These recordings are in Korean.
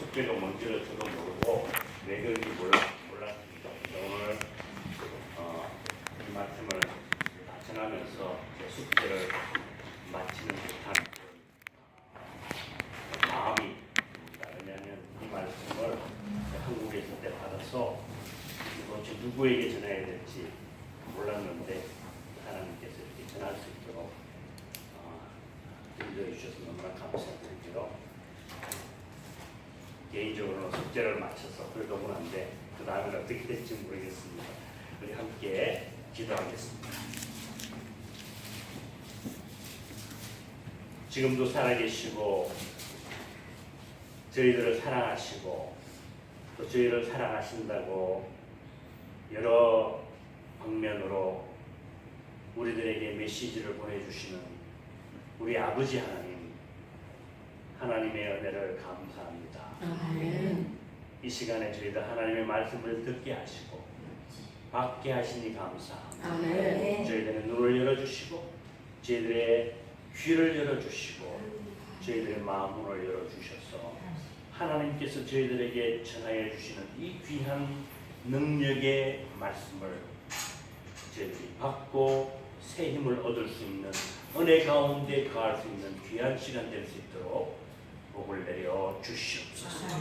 숙제가 뭔지를 저도 모르고 왜 그런지 몰랐습니다. 오늘 이 말씀을 다 전하면서 제 숙제를 마치는 듯한 마음이 듭니다. 왜냐하면 이 말씀을 한국에 있을 때 받아서 도대체 누구에게 전해야 될지 몰랐는데 하나님께서 이렇게 전할 수 있도록 인도해 주셔서 너무나 감사드리고요. 개인적으로는 숙제를 마쳐서 훌륭한데 그 다음에 어떻게 될지 모르겠습니다. 우리 함께 기도하겠습니다. 지금도 살아계시고 저희들을 사랑하시고 또 저희를 사랑하신다고 여러 방면으로 우리들에게 메시지를 보내주시는 우리 아버지 하나님의 은혜를 감사합니다. 아멘. 이 시간에 저희들 하나님의 말씀을 듣게 하시고 받게 하시니 감사합니다. 아멘. 저희들의 눈을 열어주시고 저희들의 귀를 열어주시고 저희들의 마음을 열어주셔서 하나님께서 저희들에게 전하여 주시는 이 귀한 능력의 말씀을 저희들이 받고 새 힘을 얻을 수 있는 은혜 가운데 거할 수 있는 귀한 시간 될 수 있도록 복을 내려 주시옵소서.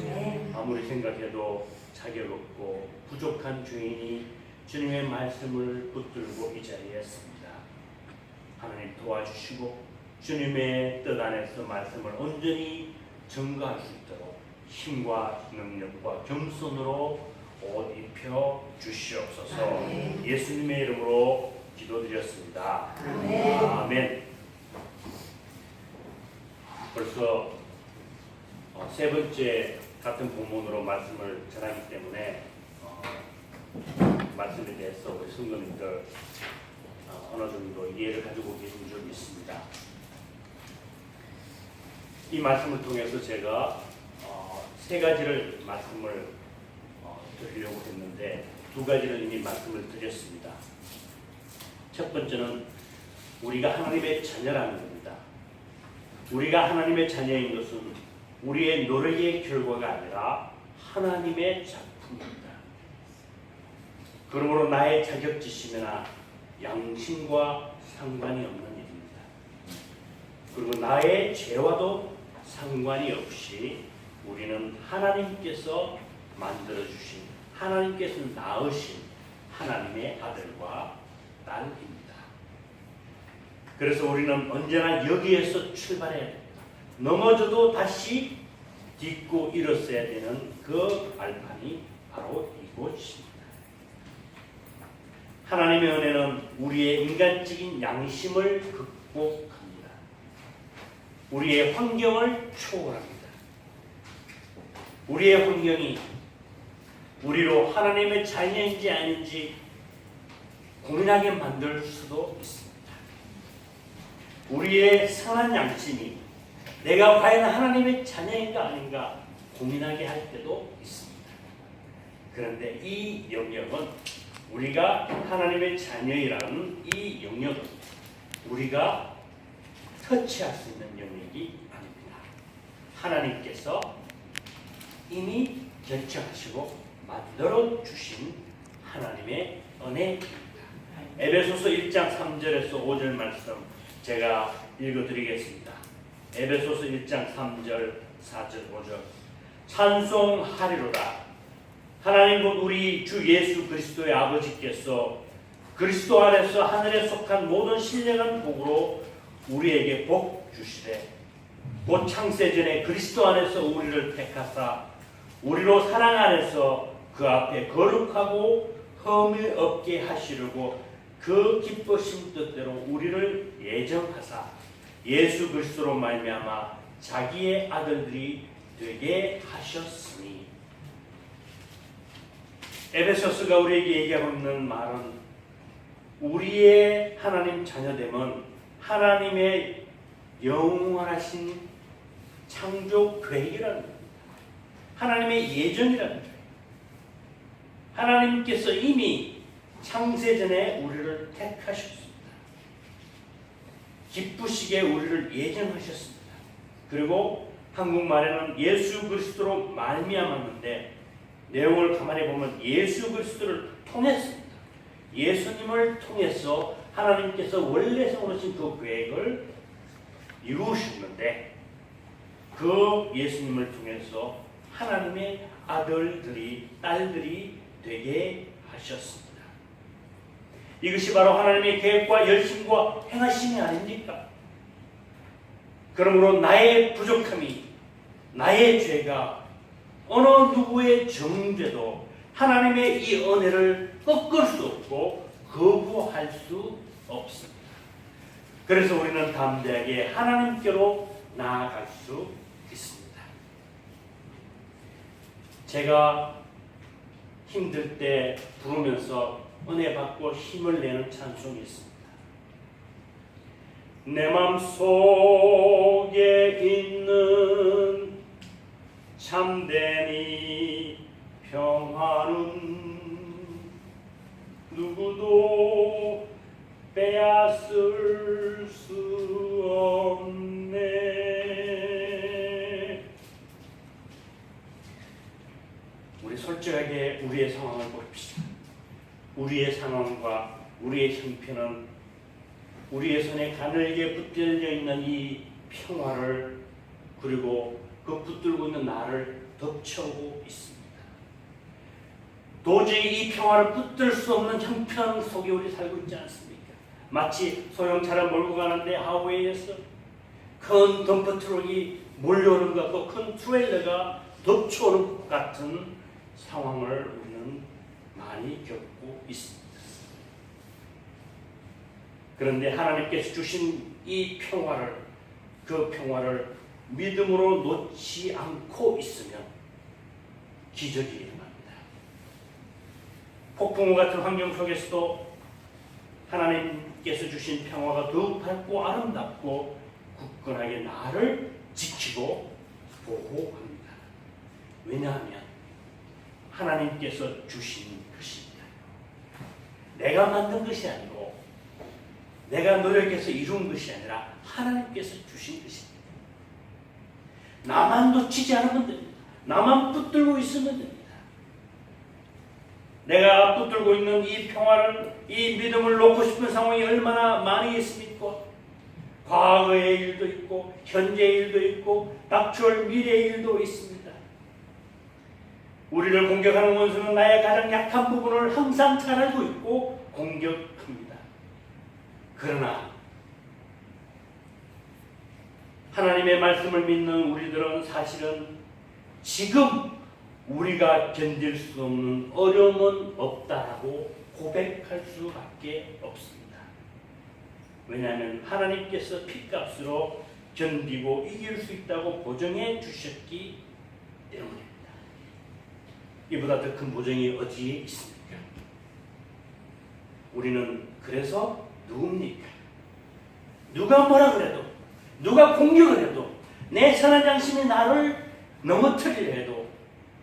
아무리 생각해도 자격 없고 부족한 죄인이 주님의 말씀을 붙들고 이 자리에 섭니다. 하나님 도와주시고 주님의 뜻 안에서 말씀을 온전히 증거할 수 있도록 힘과 능력과 겸손으로 옷 입혀 주시옵소서. 아멘. 예수님의 이름으로 기도드렸습니다. 아멘. 아멘. 벌써 세 번째 같은 본문으로 말씀을 전하기 때문에 말씀에 대해서 우리 성도님들 어느 정도 이해를 가지고 계신 줄 믿습니다. 이 말씀을 통해서 제가 세 가지를 말씀을 드리려고 했는데 두 가지를 이미 말씀을 드렸습니다. 첫 번째는 우리가 하나님의 자녀라는 겁니다. 우리가 하나님의 자녀인 것은 우리의 노력의 결과가 아니라 하나님의 작품입니다. 그러므로 나의 자격지심이나 양심과 상관이 없는 일입니다. 그리고 나의 죄와도 상관이 없이 우리는 하나님께서 만들어주신, 하나님께서 낳으신 하나님의 아들과 딸입니다. 그래서 우리는 언제나 여기에서 출발해야 됩니다. 넘어져도 다시 딛고 일어서야 되는 그 발판이 바로 이곳입니다. 하나님의 은혜는 우리의 인간적인 양심을 극복합니다. 우리의 환경을 초월합니다. 우리의 환경이 우리로 하나님의 자녀인지 아닌지 고민하게 만들 수도 있습니다. 우리의 선한 양심이 내가 과연 하나님의 자녀인가 아닌가 고민하게 할 때도 있습니다. 그런데 이 영역은 우리가 하나님의 자녀이라는 이 영역은 우리가 터치할 수 있는 영역이 아닙니다. 하나님께서 이미 결정하시고 만들어 주신 하나님의 은혜입니다. 에베소서 1장 3절에서 5절 말씀 제가 읽어드리겠습니다. 에베소서 1장 3절 4절 5절 찬송하리로다. 하나님 곧 우리 주 예수 그리스도의 아버지께서 그리스도 안에서 하늘에 속한 모든 신령한 복으로 우리에게 복 주시되 곧 창세전에 그리스도 안에서 우리를 택하사 우리로 사랑 안에서 그 앞에 거룩하고 흠이 없게 하시려고 그 기쁘신 뜻대로 우리를 예정하사 예수 그리스도로 말미암아 자기의 아들들이 되게 하셨으니. 에베소서가 우리에게 얘기하고 있는 말은 우리의 하나님 자녀됨은 하나님의 영원하신 창조 계획이라는 겁니다. 하나님의 예정이라는 거예요. 하나님께서 이미 창세전에 우리를 택하셨습니다. 기쁘시게 우리를 예정하셨습니다. 그리고 한국말에는 예수 그리스도로 말미암았는데 내용을 가만히 보면 예수 그리스도를 통했습니다. 예수님을 통해서 하나님께서 원래 세우신 그 계획을 이루셨는데 그 예수님을 통해서 하나님의 아들들이 딸들이 되게 하셨습니다. 이것이 바로 하나님의 계획과 열심과 행하심이 아닙니까? 그러므로 나의 부족함이, 나의 죄가 어느 누구의 정죄도 하나님의 이 은혜를 꺾을 수 없고 거부할 수 없습니다. 그래서 우리는 담대하게 하나님께로 나아갈 수 있습니다. 제가 힘들 때 부르면서 은혜 받고 힘을 내는 찬송이 있습니다. 내 맘속에 있는 참된 이 평화는 누구도 빼앗을 수 없네. 우리 솔직하게 우리의 상황을 봅시다. 우리의 상황과 우리의 형편은 우리의 손에 가늘게 붙들려 있는 이 평화를 그리고 그 붙들고 있는 나를 덮쳐오고 있습니다. 도저히 이 평화를 붙들 수 없는 형편 속에 우리 살고 있지 않습니까? 마치 소형차를 몰고 가는데 하웨이에서 큰 덤프트럭이 몰려오는 것 같고 큰 트레일러가 덮쳐오는 것 같은 상황을 우리는 많이 겪고 있습니다. 그런데 하나님께서 주신 이 평화를, 그 평화를 믿음으로 놓지 않고 있으면 기적이 일어납니다. 폭풍우 같은 환경 속에서도 하나님께서 주신 평화가 더욱 밝고 아름답고 굳건하게 나를 지키고 보호합니다. 왜냐하면 하나님께서 주신 것입니다. 내가 만든 것이 아니고 내가 노력해서 이룬 것이 아니라 하나님께서 주신 것입니다. 나만 놓치지 않으면 됩니다. 나만 붙들고 있으면 됩니다. 내가 붙들고 있는 이 평화를, 이 믿음을 놓고 싶은 상황이 얼마나 많이 있습니까? 과거의 일도 있고 현재의 일도 있고 닥쳐올 미래의 일도 있습니다. 우리를 공격하는 원수는 나의 가장 약한 부분을 항상 잘 알고 있고 공격합니다. 그러나 하나님의 말씀을 믿는 우리들은 사실은 지금 우리가 견딜 수 없는 어려움은 없다라고 고백할 수밖에 없습니다. 왜냐하면 하나님께서 핏값으로 견디고 이길 수 있다고 보증해 주셨기 때문입니다. 이보다 더 큰 보증이 어디에 있습니까? 우리는 그래서 누굽니까? 누가 뭐라 그래도, 누가 공격을 해도, 내 선한 양심이 나를 넘어뜨리려 해도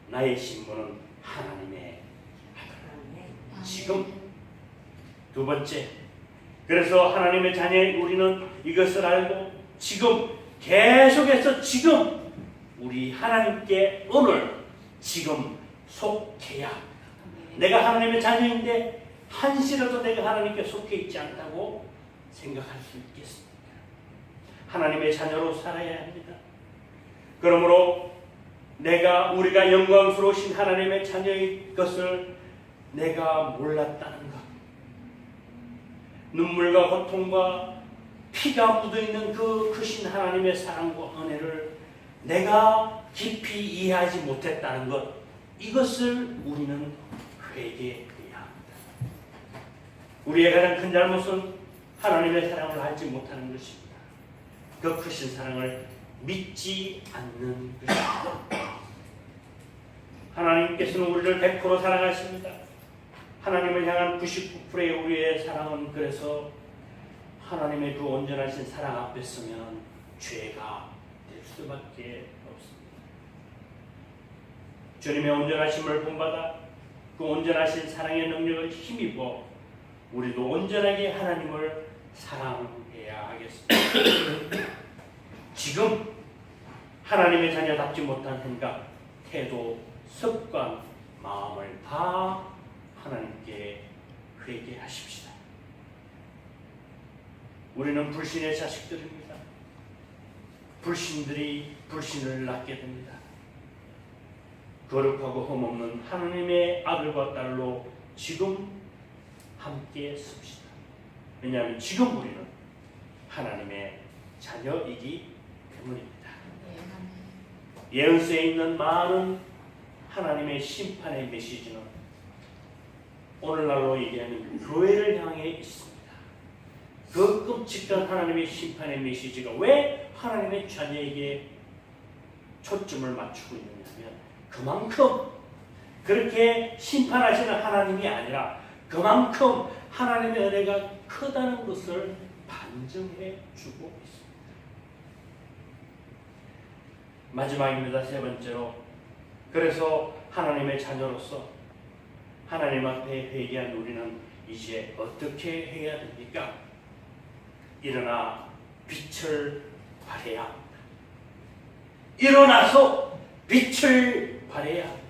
나의 신분은 하나님의 아들. 지금 두 번째, 그래서 하나님의 자녀인 우리는 이것을 알고 지금 계속해서 지금 우리 하나님께 오늘 지금 속해야 합니다. 내가 하나님의 자녀인데 한시라도 내가 하나님께 속해 있지 않다고 생각할 수 있겠습니까? 하나님의 자녀로 살아야 합니다. 그러므로 우리가 영광스러우신 하나님의 자녀의 것을 내가 몰랐다는 것, 눈물과 고통과 피가 묻어있는 그 크신 하나님의 사랑과 은혜를 내가 깊이 이해하지 못했다는 것, 이것을 우리는 회개해야 합니다. 우리의 가장 큰 잘못은 하나님의 사랑을 알지 못하는 것입니다. 그 크신 사랑을 믿지 않는 것입니다. 하나님께서는 우리를 100% 사랑하십니다. 하나님을 향한 99%의 우리의 사랑은 그래서 하나님의 그 온전하신 사랑 앞에 서면 죄가 될 수밖에 없습니다. 주님의 온전하심을 본받아 그 온전하신 사랑의 능력을 힘입어 우리도 온전하게 하나님을 사랑해야 하겠습니다. 지금 하나님의 자녀답지 못한 생각, 태도, 습관, 마음을 다 하나님께 회개하십시다. 우리는 불신의 자식들입니다. 불신들이 불신을 낳게 됩니다. 거룩하고 흠없는 하나님의 아들과 딸로 지금 함께 씁시다. 왜냐하면 지금 우리는 하나님의 자녀이기 때문입니다. 예언서에 있는 많은 하나님의 심판의 메시지는 오늘날로 얘기하는 교회를 향해 있습니다. 그 끔찍한 하나님의 심판의 메시지가 왜 하나님의 자녀에게 초점을 맞추고 있느냐면 그만큼 그렇게 심판하시는 하나님이 아니라 그만큼 하나님의 은혜가 크다는 것을 반증해 주고 있습니다. 마지막입니다. 세 번째로, 그래서 하나님의 자녀로서 하나님 앞에 회개한 우리는 이제 어떻게 해야 됩니까? 일어나 빛을 발해야 합니다. 일어나서 빛을 발해야 합니다.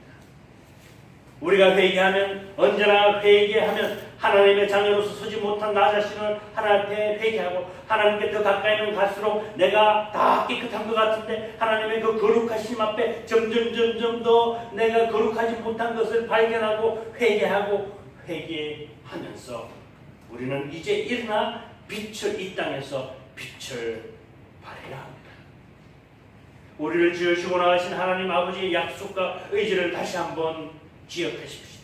우리가 회개하면, 언제나 회개하면 하나님의 자녀로서 서지 못한 나 자신을 하나님 앞에 회개하고 하나님께 더 가까이는 갈수록 내가 다 깨끗한 것 같은데 하나님의 그 거룩하심 앞에 점점 더 내가 거룩하지 못한 것을 발견하고 회개하면서 우리는 이제 일어나 빛을, 이 땅에서 빛을 발해야 합니다. 우리를 지으시고 나가신 하나님 아버지의 약속과 의지를 다시 한번 기억하십시오.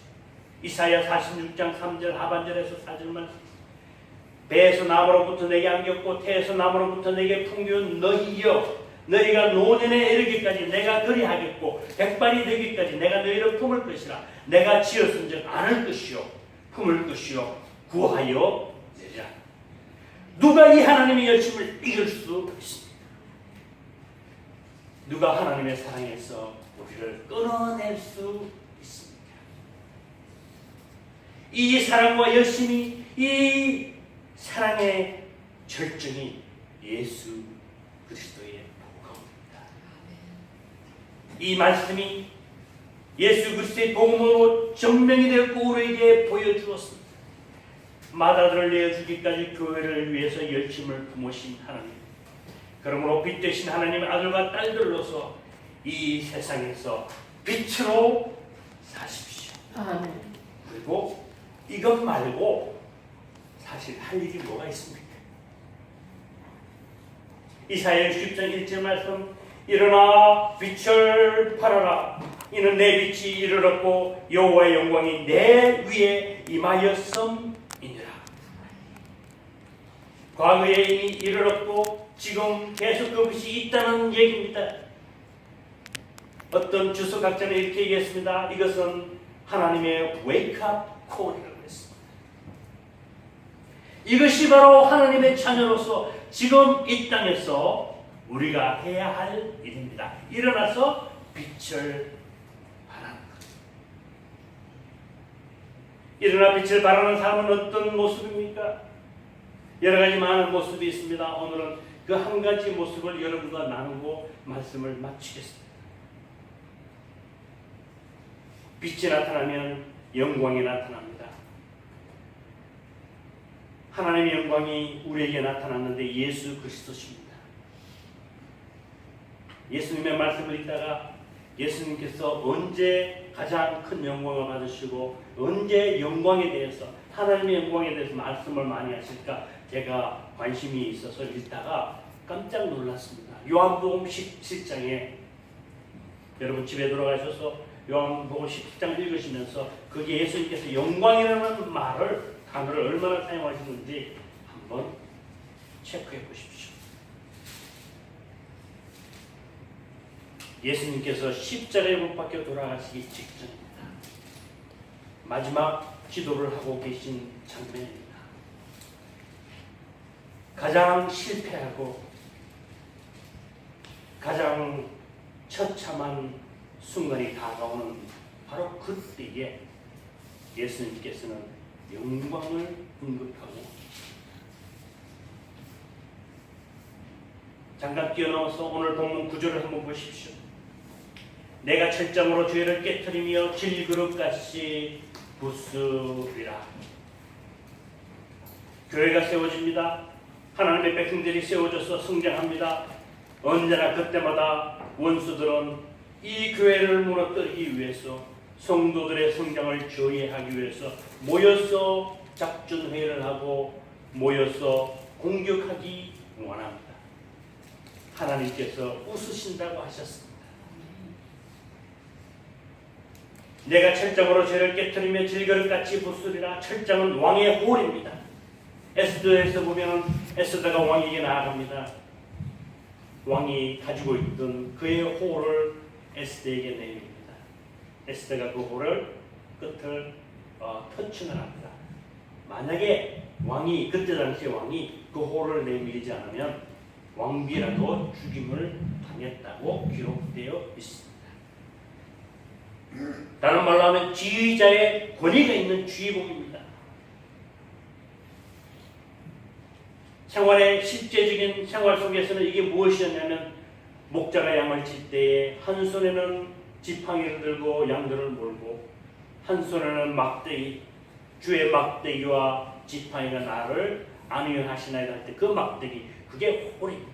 이사야 46장 3절 하반절에서 4절 말씀, 배에서 나무로부터 내게 안겼고 태에서 나무로부터 내게 풍기운 너희여, 너희가 노년에 이르기까지 내가 그리하겠고 백발이 되기까지 내가 너희를 품을 것이라. 내가 지었은즉 안을 것이요 품을 것이요 구하여 내리라. 누가 이 하나님의 열심을 이길 수 있습니까? 누가 하나님의 사랑에서 우리를 끊어낼 수 있습니까? 이 사랑과 열심이, 이 사랑의 절정이 예수 그리스도의 복음입니다. 이 말씀이 예수 그리스도의 복음으로 증명이 되었고 우리에게 보여주었습니다. 마다들을 내어주기까지 교회를 위해서 열심을 품으신 하나님, 그러므로 빛 되신 하나님의 아들과 딸들로서 이 세상에서 빛으로 사십시오. 아멘. 그리고 이것 말고 사실 할 일이 뭐가 있습니까? 이사야 60장 1절 말씀, 일어나 빛을 발하라. 이는 내 빛이 이르렀고 여호와의 영광이 내 위에 임하였음이니라. 과거에 이미 이르렀고 지금 계속 그 빛이 있다는 얘기입니다. 어떤 주석학자는 이렇게 얘기했습니다. 이것은 하나님의 웨이크업 콜이라고 했습니다. 이것이 바로 하나님의 자녀로서 지금 이 땅에서 우리가 해야 할 일입니다. 일어나서 빛을 발하는 것. 일어나 빛을 발하는 삶은 어떤 모습입니까? 여러 가지 많은 모습이 있습니다. 오늘은 그 한 가지 모습을 여러분과 나누고 말씀을 마치겠습니다. 빛이 나타나면 영광이 나타납니다. 하나님의 영광이 우리에게 나타났는데 예수 그리스도십니다. 예수님의 말씀을 읽다가 예수님께서 언제 가장 큰 영광을 받으시고 언제 영광에 대해서, 하나님의 영광에 대해서 말씀을 많이 하실까 제가 관심이 있어서 읽다가 깜짝 놀랐습니다. 요한복음 17장에 여러분 집에 돌아가셔서 요한복음 17장 읽으시면서 거기에 예수님께서 영광이라는 단어를 얼마나 사용하시는지 한번 체크해 보십시오. 예수님께서 십자가에 못 박혀 돌아가시기 직전입니다. 마지막 기도를 하고 계신 장면입니다. 가장 실패하고 가장 처참한 순간이 다가오는 바로 그때에 예수님께서는 영광을 언급하고 잠깐 뛰어넘어서 오늘 본문 구절을 한번 보십시오. 내가 철장으로 죄를 깨뜨리며 질그릇같이 부수리라. 교회가 세워집니다. 하나님의 백성들이 세워져서 성장합니다. 언제나 그때마다 원수들은 이 교회를 무너뜨리기 위해서, 성도들의 성장을 저해하기 위해서 모여서 작전회의를 하고 모여서 공격하기 원합니다. 하나님께서 웃으신다고 하셨습니다. 내가 철장으로 죄를 깨뜨리며 질그릇같이 부수리라. 철장은 왕의 홀입니다. 에스더에서 보면 에스더가 왕에게 나아갑니다. 왕이 가지고 있던 그의 홀을 에스더에게 내립니다. 에스더가 그 홀을 끝을 터치를 합니다. 만약에 왕이 그때 당시에 왕이 그 홀을 내밀지 않으면 왕비라도 죽임을 당했다고 기록되어 있습니다. 다른 말로 하면 지휘자의 권위가 있는 주의복입니다. 생활의 실제적인 생활 속에서는 이게 무엇이었냐면, 목자가 양을 칠 때에 한 손에는 지팡이를 들고 양들을 몰고 한 손에는 막대기, 주의 막대기와 지팡이가 나를 안위하시나이다 할 때 그 막대기, 그게 홀입니다.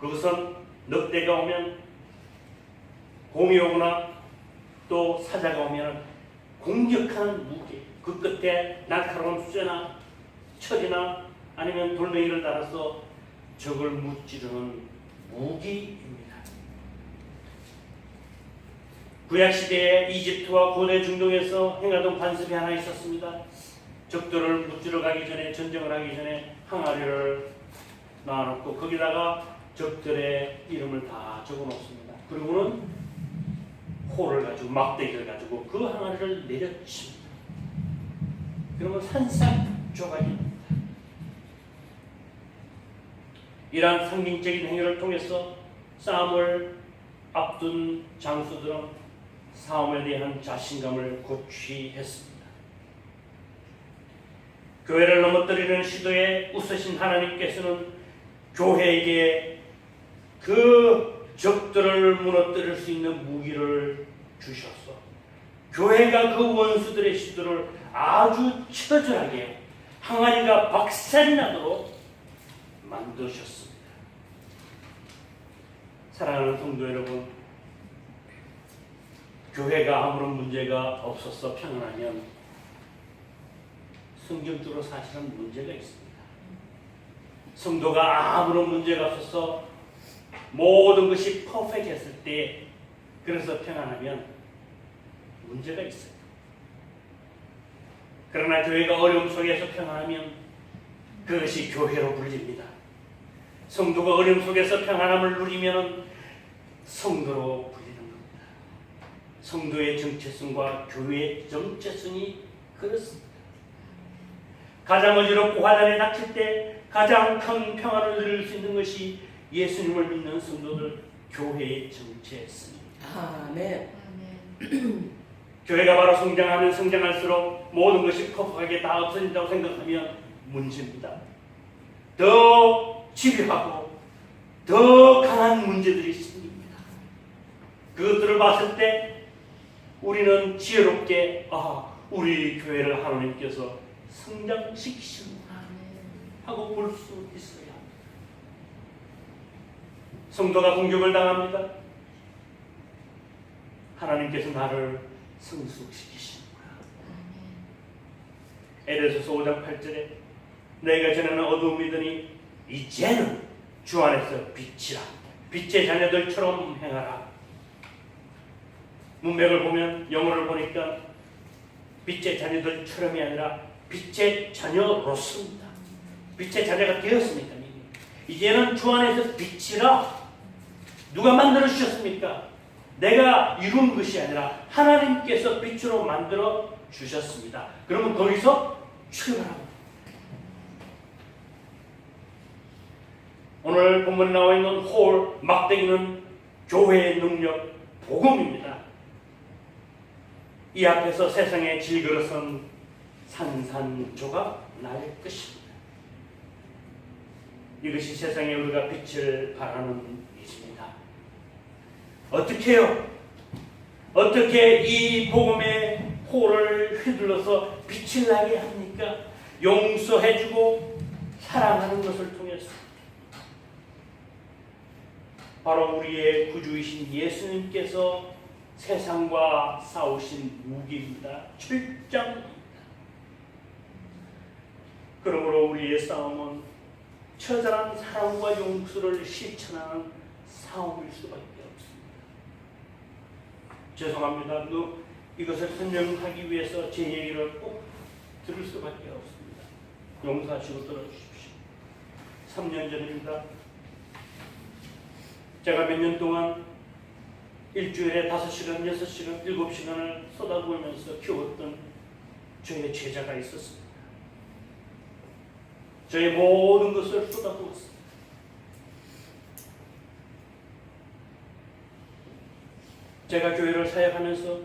그것은 늑대가 오면, 곰이 오거나 또 사자가 오면 공격하는 무기, 그 끝에 날카로운 쇠나 철이나 아니면 돌멩이를 달아서 적을 무찌르는 무기입니다. 구약시대에 이집트와 고대 중동에서 행하던 관습이 하나 있었습니다. 적들을 무찌러 가기 전에, 전쟁을 하기 전에 항아리를 놔놓고 거기다가 적들의 이름을 다 적어놓습니다. 그리고는 홀을 가지고, 막대기를 가지고 그 항아리를 내려칩니다. 그러면 산산조각입니다. 이러한 상징적인 행위를 통해서 싸움을 앞둔 장수들은 싸움에 대한 자신감을 고취했습니다. 교회를 넘어뜨리는 시도에 웃으신 하나님께서는 교회에게 그 적들을 무너뜨릴 수 있는 무기를 주셔서 교회가 그 원수들의 시도를 아주 처절하게 항아리가 박살이 나도록 만드셨습니다. 사랑하는 성도 여러분, 교회가 아무런 문제가 없어서 평안하면 성경적으로 사실은 문제가 있습니다. 성도가 아무런 문제가 없어서 모든 것이 퍼펙트했을 때, 그래서 평안하면 문제가 있어요. 그러나 교회가 어려움 속에서 평안하면 그것이 교회로 불립니다. 성도가 어려움 속에서 평안함을 누리면 성도로 불리는 겁니다. 성도의 정체성과 교회의 정체성이 그렇습니다. 가장 어지럽고 화단에 닥칠 때 가장 큰 평안을 누릴 수 있는 것이 예수님을 믿는 성도들, 교회의 정체성입니다. 아멘. 교회가 바로 성장하면 성장할수록 모든 것이 퍼펙트하게 다 없어진다고 생각하면 문제입니다. 더 집요하고 더 강한 문제들이 생깁니다. 그것들을 봤을 때 우리는 지혜롭게 우리 교회를 하나님께서 성장시키시는구나 하고 볼 수 있어야 합니다. 성도가 공격을 당합니다. 하나님께서 나를 성숙시키시는구나. 에베소서 5장 8절에 너희가 전에는 어두움이더니 이제는 주 안에서 빛이라, 빛의 자녀들처럼 행하라. 문맥을 보면, 영어를 보니까 빛의 자녀들처럼이 아니라 빛의 자녀로서입니다. 빛의 자녀가 되었습니까? 이제는 주 안에서 빛이라. 누가 만들어 주셨습니까? 내가 이룬 것이 아니라 하나님께서 빛으로 만들어 주셨습니다. 그러면 거기서 출발합니다. 오늘 본문에 나와 있는 홀, 막대기는 교회의 능력, 복음입니다. 이 앞에서 세상의 질그릇은 산산조각 날 것입니다. 이것이 세상에 우리가 빛을 발하는 일입니다. 어떻게요? 어떻게 이 복음의 호를 휘둘러서 빛을 나게 합니까? 용서해주고 사랑하는 것을 통해서. 바로 우리의 구주이신 예수님께서 세상과 싸우신 무기입니다. 철장입니다. 그러므로 우리의 싸움은 처절한 사랑과 용서를 실천하는 싸움일 수밖에 없습니다. 죄송합니다. 이것을 설명하기 위해서 제 얘기를 꼭 들을 수밖에 없습니다. 용서하시고 들어주십시오. 3년 전입니다. 제가 몇 년 동안 일주일에 5시간, 6시간, 7시간을 쏟아부으면서 키웠던 저의 제자가 있었습니다. 저의 모든 것을 쏟아부었습니다. 제가 교회를 사역하면서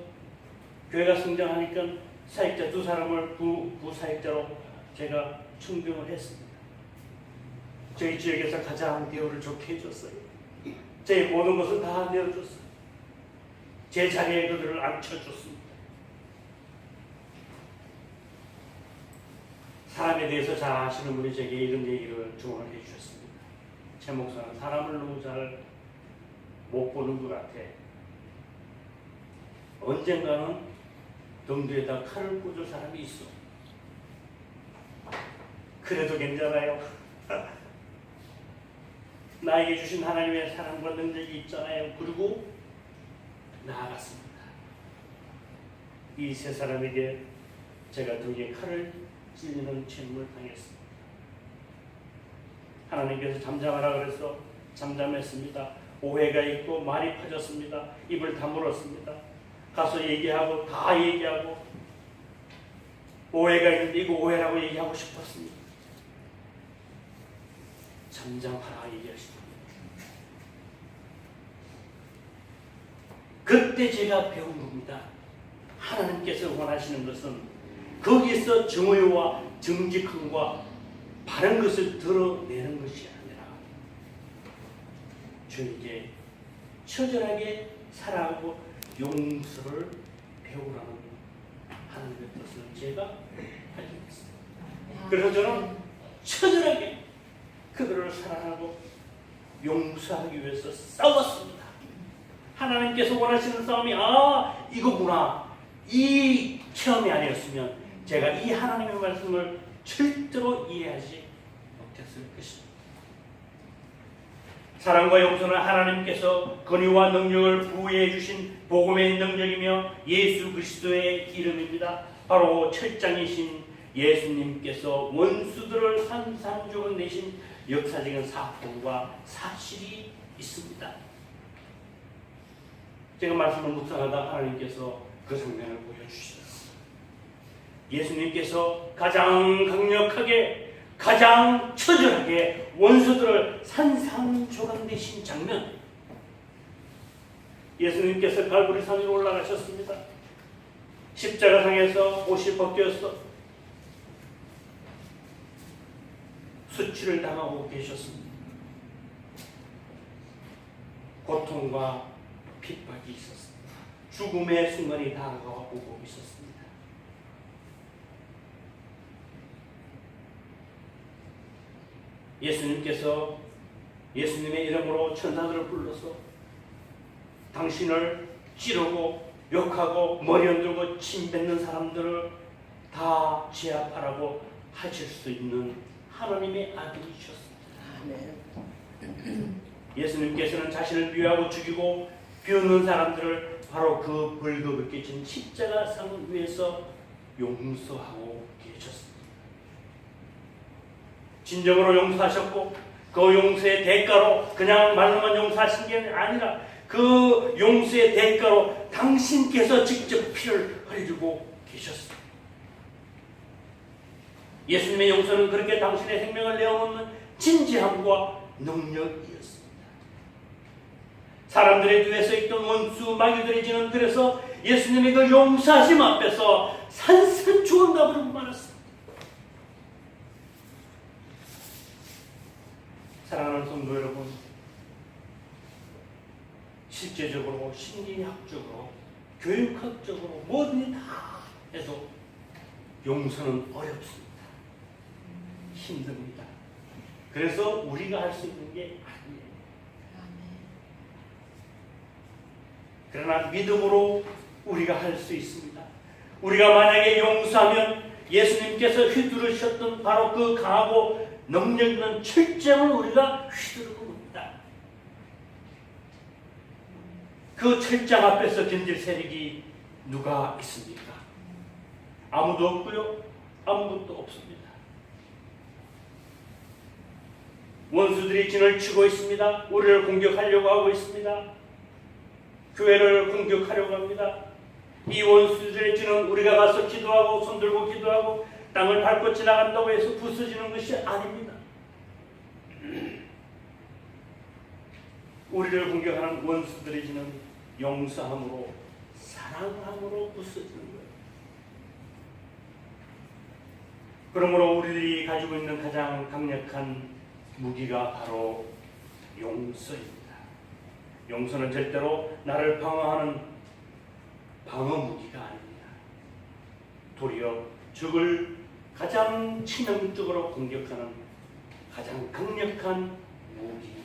교회가 성장하니까 사역자 2사람을 부사역자로 제가 충병을 했습니다. 저희 지역에서 가장 대우를 좋게 해줬어요. 제 모든 것을 다 내어줬어요. 제 자리에 그들을 앉혀줬습니다. 사람에 대해서 잘 아시는 분이 제게 이런 얘기를 조언을 해주셨습니다. 제 목사는 사람을 너무 잘 못 보는 것 같아. 언젠가는 등뒤에다 칼을 꽂을 사람이 있어. 그래도 괜찮아요. 나에게 주신 하나님의 사랑과 능력이 있잖아요. 그리고 나아갔습니다. 이 세 사람에게 제가 등에 칼을 찔리는 책임을 당했습니다. 하나님께서 잠잠하라 그래서 잠잠했습니다. 오해가 있고 말이 퍼졌습니다. 입을 다물었습니다. 가서 얘기하고 다 얘기하고 오해가 있는데 이거 오해라고 얘기하고 싶었습니다. 잠잠하라 얘기하시더니 그때 제가 배운 겁니다. 하나님께서 원하시는 것은 거기서 정의와 정직함과 바른 것을 드러내는 것이 아니라 저에게 처절하게 사랑하고 용서를 배우라는 하나님의 뜻을 제가 발견했습니다. 그래서 저는 처절하게 그들을 사랑하고 용서하기 위해서 싸웠습니다. 하나님께서 원하시는 싸움이 이거구나. 이 체험이 아니었으면 제가 이 하나님의 말씀을 절대로 이해하지 못했을 것입니다. 사랑과 용서는 하나님께서 권위와 능력을 부여해 주신 복음의 능력이며 예수 그리스도의 이름입니다. 바로 철장이신 예수님께서 원수들을 산산조각 내신 역사적인 사건과 사실이 있습니다. 제가 말씀을 묵상하다 하나님께서 그 장면을 보여주시더라고요. 예수님께서 가장 강력하게 가장 처절하게 원수들을 산산조각 내신 장면. 예수님께서 갈보리산 위로 올라가셨습니다. 십자가상에서 옷이 벗겨서 수치를 당하고 계셨습니다. 고통과 핍박이 있었습니다. 죽음의 순간이 다가오고 있었습니다. 예수님께서 예수님의 이름으로 천사들을 불러서 당신을 찌르고 욕하고 머리 흔들고 침 뱉는 사람들을 다 제압하라고 하실 수 있는 하나님의 아들이셨습니다. 예수님께서는 자신을 미워하고 죽이고 비웃는 사람들을 바로 그 벌거벗 깨진 십자가상 위에서 용서하고 계셨습니다. 진정으로 용서하셨고 그 용서의 대가로 그냥 말로만 용서하신 게 아니라 그 용서의 대가로 당신께서 직접 피를 흘리고 계셨습니다. 예수님의 용서는 그렇게 당신의 생명을 내어놓는 진지함과 능력이었습니다. 사람들의 뒤에서 있던 원수 마귀들의 지는 그래서 예수님의 그 용서하심 앞에서 산산조각 나버리고 말았습니다. 육체적으로, 심리학적으로, 교육학적으로 뭐든지 다 해도 용서는 어렵습니다. 힘듭니다. 그래서 우리가 할 수 있는 게 아니에요. 그러나 믿음으로 우리가 할 수 있습니다. 우리가 만약에 용서하면 예수님께서 휘두르셨던 바로 그 강하고 능력 있는 철장을 우리가 휘두르는 겁니다. 그 철장 앞에서 견딜 세력이 누가 있습니까? 아무도 없고요. 아무것도 없습니다. 원수들이 진을 치고 있습니다. 우리를 공격하려고 하고 있습니다. 교회를 공격하려고 합니다. 이 원수들의 진은 우리가 가서 기도하고 손들고 기도하고 땅을 밟고 지나간다고 해서 부서지는 것이 아닙니다. 우리를 공격하는 원수들의 진은 용서함으로, 사랑함으로 부서지는 거예요. 그러므로 우리들이 가지고 있는 가장 강력한 무기가 바로 용서입니다. 용서는 절대로 나를 방어하는 방어 무기가 아닙니다. 도리어 적을 가장 치명적으로 공격하는 가장 강력한 무기입니다.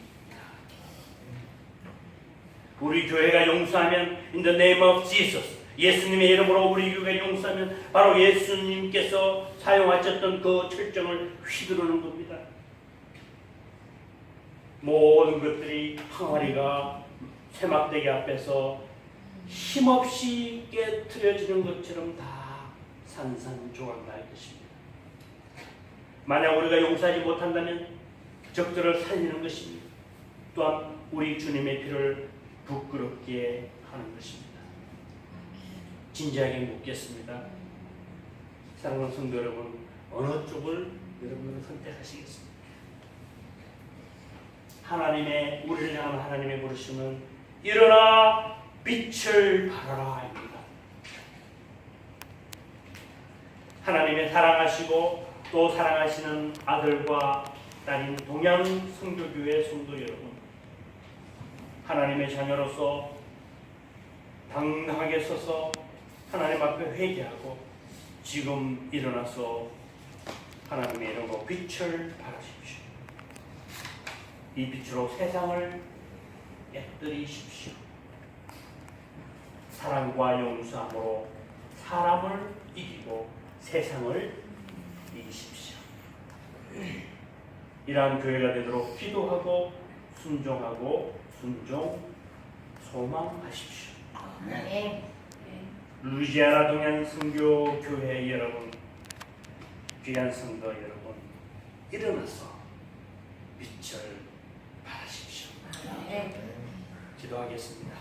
우리 교회가 용서하면 in the name of Jesus, 예수님의 이름으로 우리 교회가 용서하면 바로 예수님께서 사용하셨던 그 철정을 휘두르는 겁니다. 모든 것들이 항아리가 쇠막대기 앞에서 힘없이 깨트려지는 것처럼 다 산산조각날 것입니다. 만약 우리가 용서하지 못한다면 적들을 살리는 것입니다. 또한 우리 주님의 피를 부끄럽게 하는 것입니다. 진지하게 묻겠습니다. 사랑하는 성도 여러분, 어느 쪽을 여러분은 선택하시겠습니까? 하나님의, 우리를 향한 하나님의 부르심은 일어나 빛을 발하라입니다. 하나님의 사랑하시고 또 사랑하시는 아들과 딸인 동양 성교교회 성도 여러분, 하나님의 자녀로서 당당하게 서서 하나님 앞에 회개하고 지금 일어나서 하나님의 이름으로 빛을 발하십시오. 이 빛으로 세상을 깨뜨리십시오. 사랑과 용서함으로 사람을 이기고 세상을 이기십시오. 이러한 교회가 되도록 기도하고 순종하고 소망하십시오. 네. 루이지아나 동양 선교 교회 여러분, 귀한 성도 여러분, 일어나서 빛을 발하십시오. 네. 기도하겠습니다.